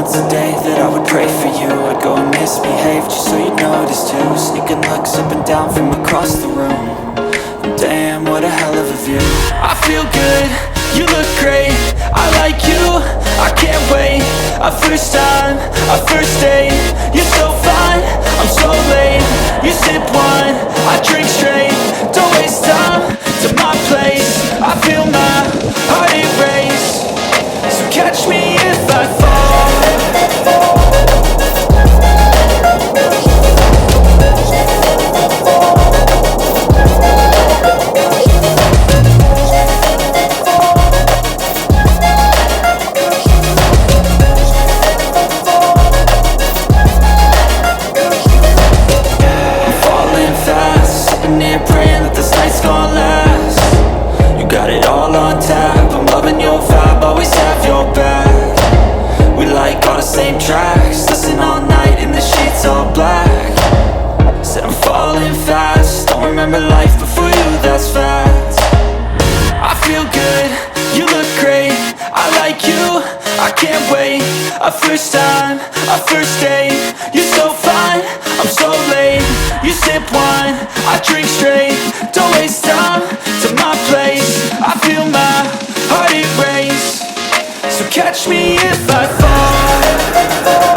It's a day that I would pray for you. I'd go and misbehave just so you'd notice too. Sneaking looks up and down from across the room. And damn, what a hell of a view. I feel good, you look great, I like you, I can't wait. A first time, a first date. You're so fine, I'm so late. You sip wine, I drink straight. Don't waste time to my place. I feel my heart erase. So catch me if I fall. Praying that this night's gonna last. You got it all on tap. I'm loving your vibe, always have your back. We like all the same tracks. Listen all night in the sheets all black. Said I'm falling fast. Don't remember life before you, that's fact. I feel good, you look great, I like you, I can't wait. A first time, a first date. You're so fine, I'm so late. You sip wine, I drink straight. Don't waste time to my place. I feel my heart erase. So catch me if I fall.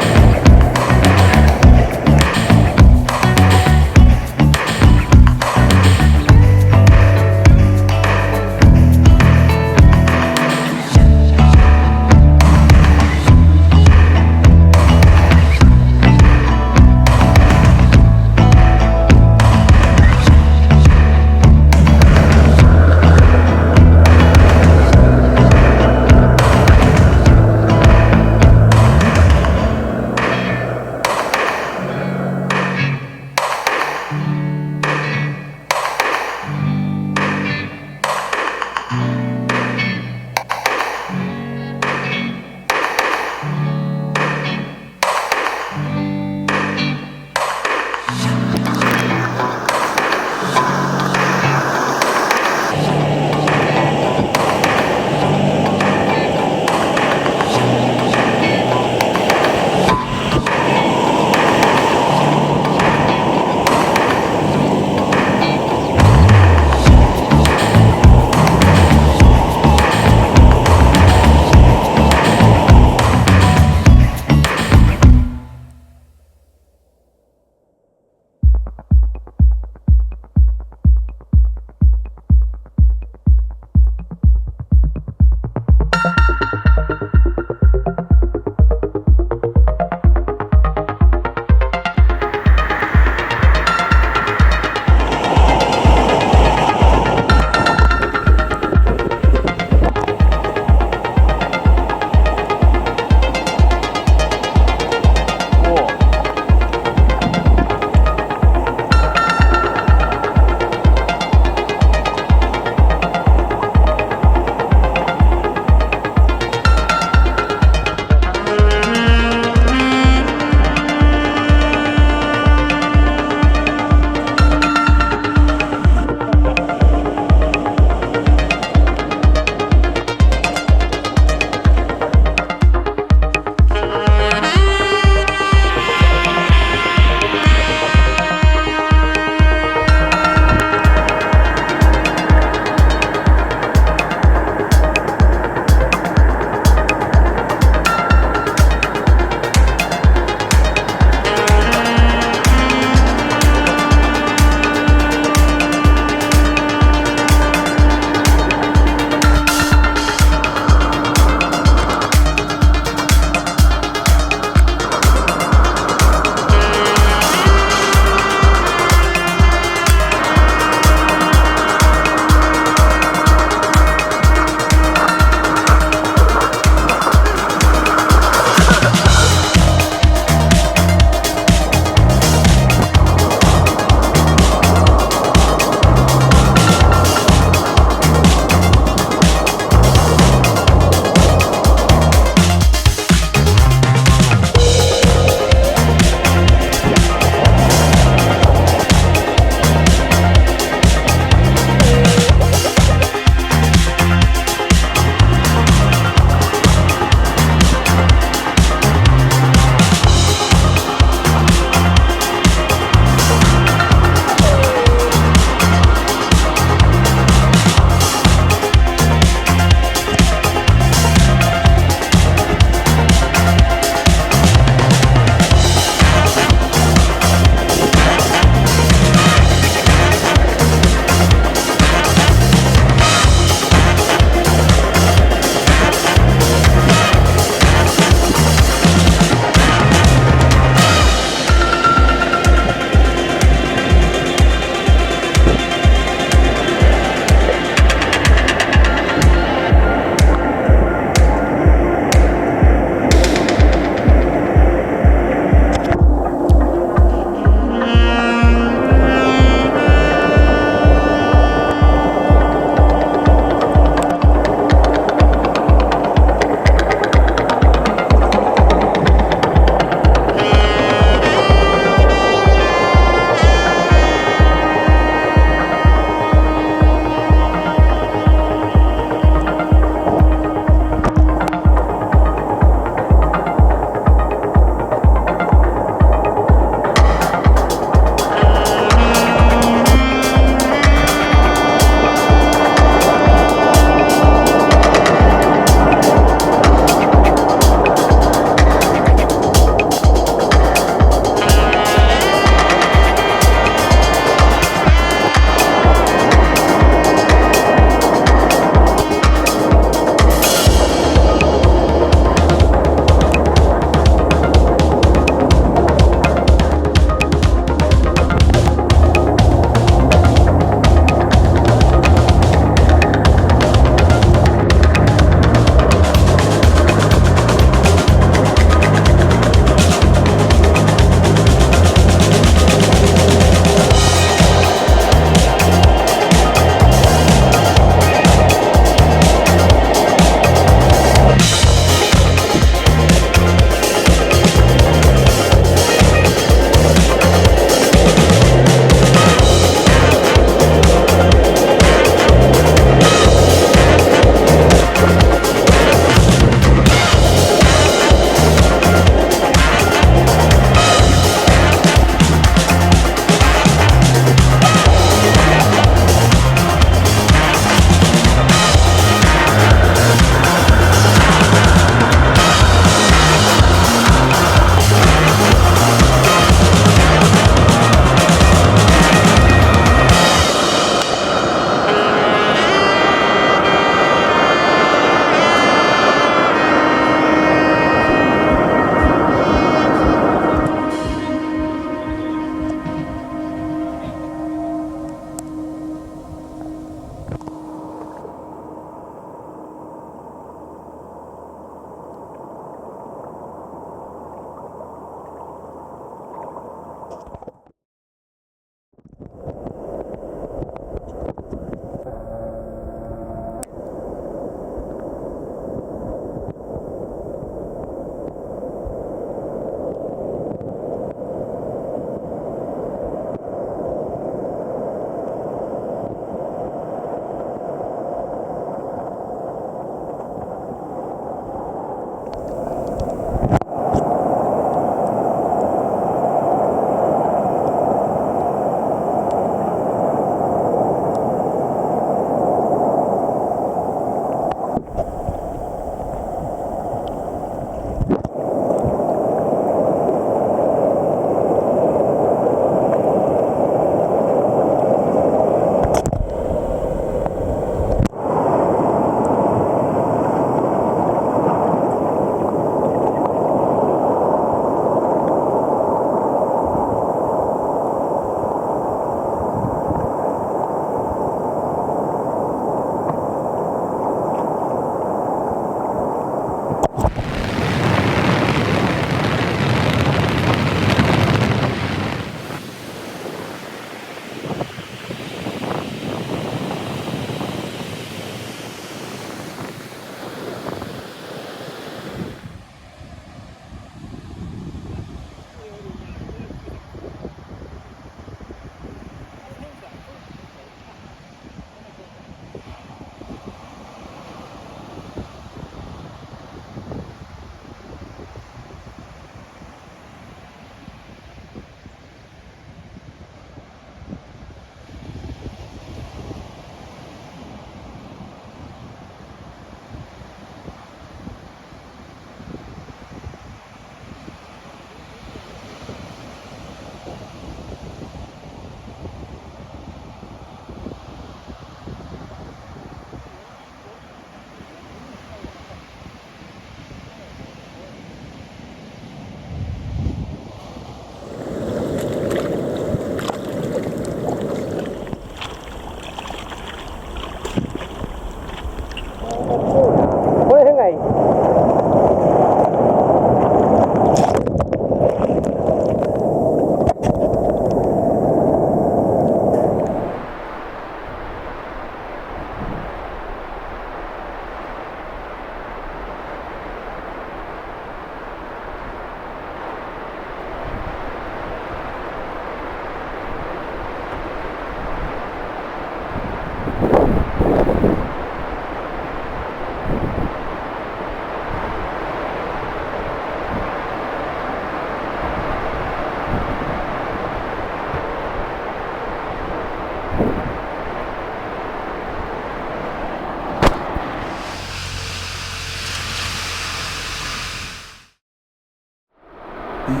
Let's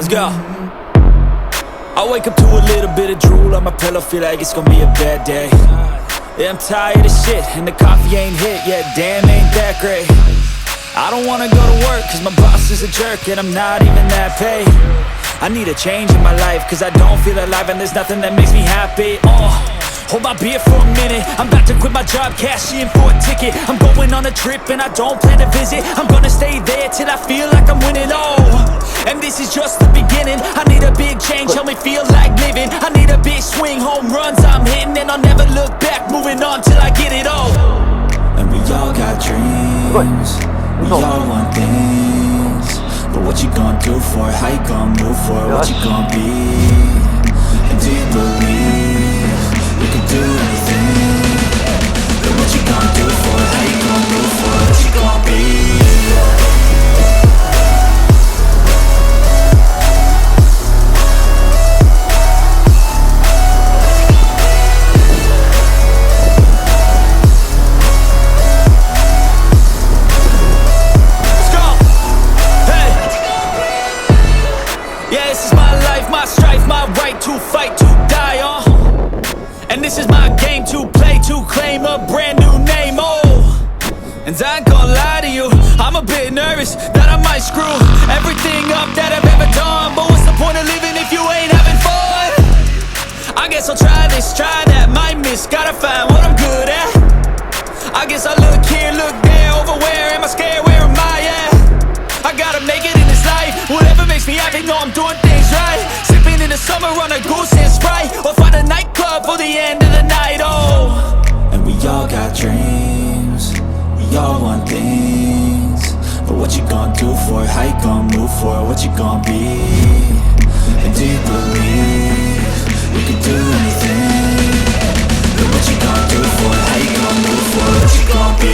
go. I wake up to a little bit of drool on my pillow, feel like it's gonna be a bad day. Yeah, I'm tired of shit, and the coffee ain't hit yet, damn, ain't that great. I don't wanna go to work, cause my boss is a jerk, and I'm not even that paid. I need a change in my life, cause I don't feel alive, and there's nothing that makes me happy. Hold my beer for a minute, I'm about to quit my job, cash in for a ticket. I'm going on a trip, and I don't plan to visit. I'm gonna stay there till I feel like I'm winning, and this is just the beginning. I need a big change, help me feel like living. I need a big swing, home runs I'm hitting, and I'll never look back, moving on till I get it all. And we all got dreams, we all want things, but what you gonna do for it? How you gonna move for it? What you gonna be? And do you believe you can do anything? But what you gonna do for it? How you gonna move for it? What you gonna be? To fight, to die on, and this is my game to play, to claim a brand new name, and I ain't gonna lie to you, I'm a bit nervous that I might screw everything up that I've ever done, but what's the point of living if you ain't having fun? I guess I'll try this, try that, might miss, gotta find what I'm good at. I guess I look here, look there, over where am I scared, where am I at? I gotta make it in this life, whatever makes me happy, know I'm doing things right. In the summer on a goose and Sprite, or find a nightclub for the end of the night, And we all got dreams, we all want things, but what you gonna do for it? How you gonna move for it? What you gonna be? And do you believe you can do anything? But what you gonna do for it? How you gonna move for it? What you gonna be?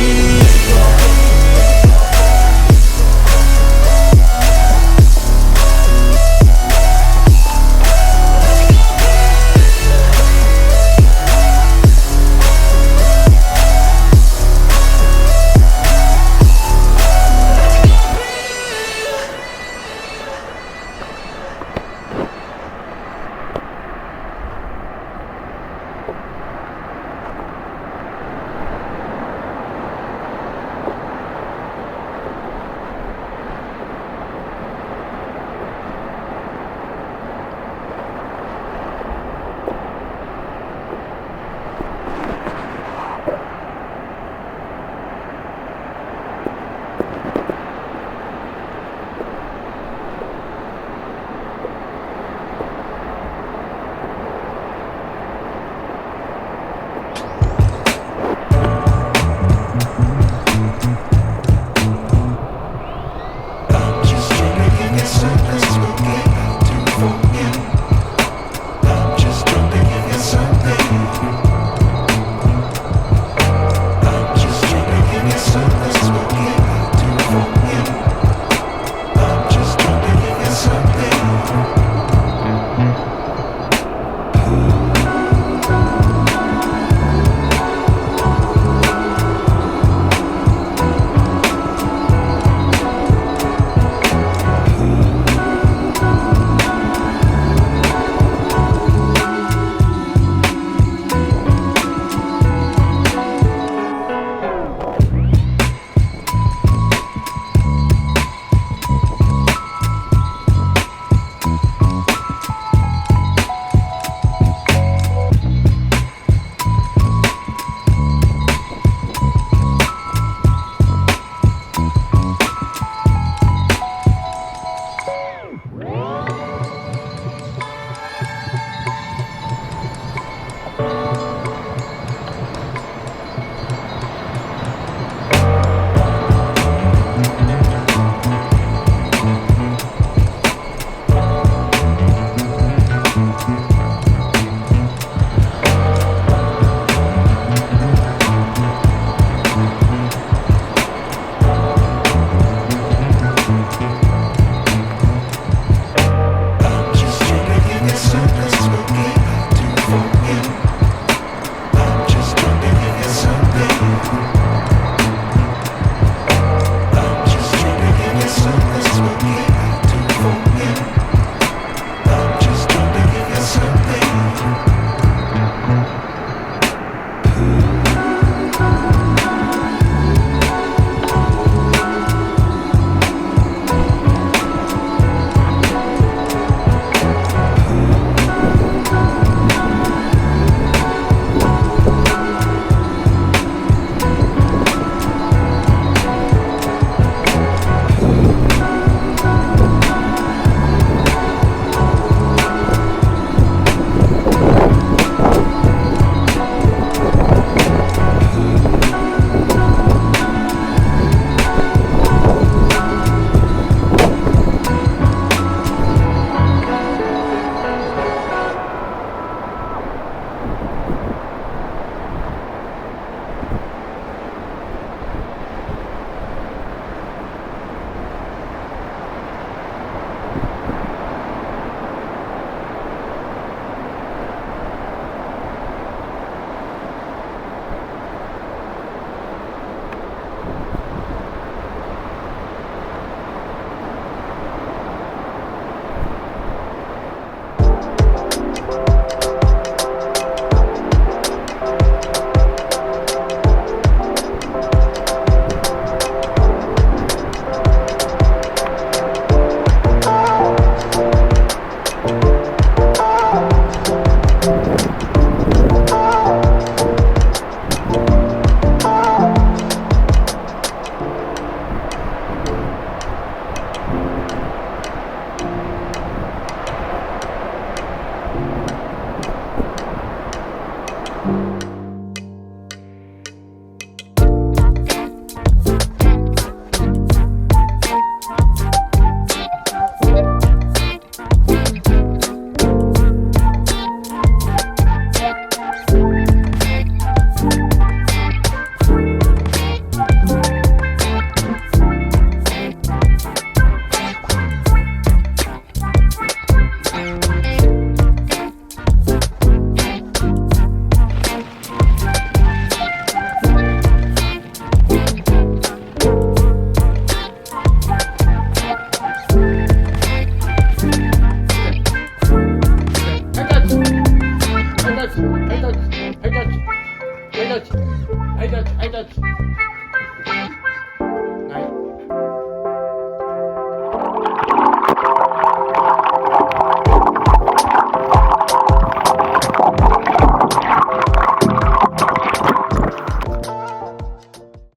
タッチ。